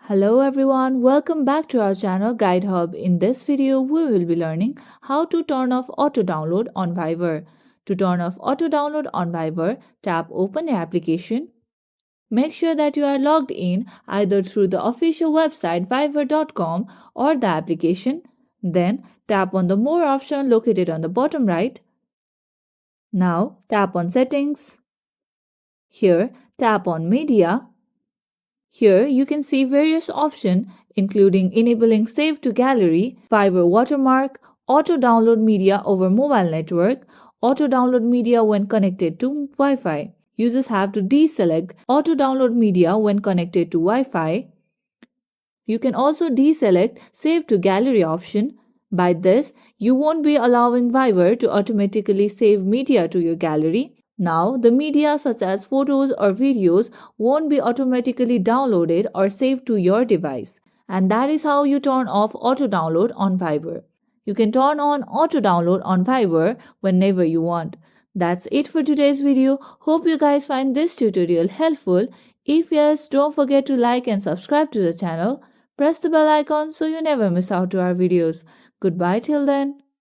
Hello everyone, welcome back to our channel Guide Hub. In this video, we will be learning how to turn off auto download on Fiverr. To turn off auto download on Fiverr, tap open your application. Make sure that you are logged in either through the official website fiverr.com or the application. Then tap on the more option located on the bottom right. Now tap on settings. Here tap on media. Here you can see various options including enabling save to gallery, Fiverr watermark, auto download media over mobile network, auto download media when connected to Wi-Fi. Users have to deselect auto download media when connected to Wi-Fi. You can also deselect save to gallery option. By this, you won't be allowing Fiverr to automatically save media to your gallery. Now, the media such as photos or videos won't be automatically downloaded or saved to your device. And that is how you turn off auto download on Fiverr. You can turn on auto download on Fiverr whenever you want. That's it for today's video. Hope you guys find this tutorial helpful. If yes, don't forget to like and subscribe to the channel. Press the bell icon so you never miss out to our videos. Goodbye till then.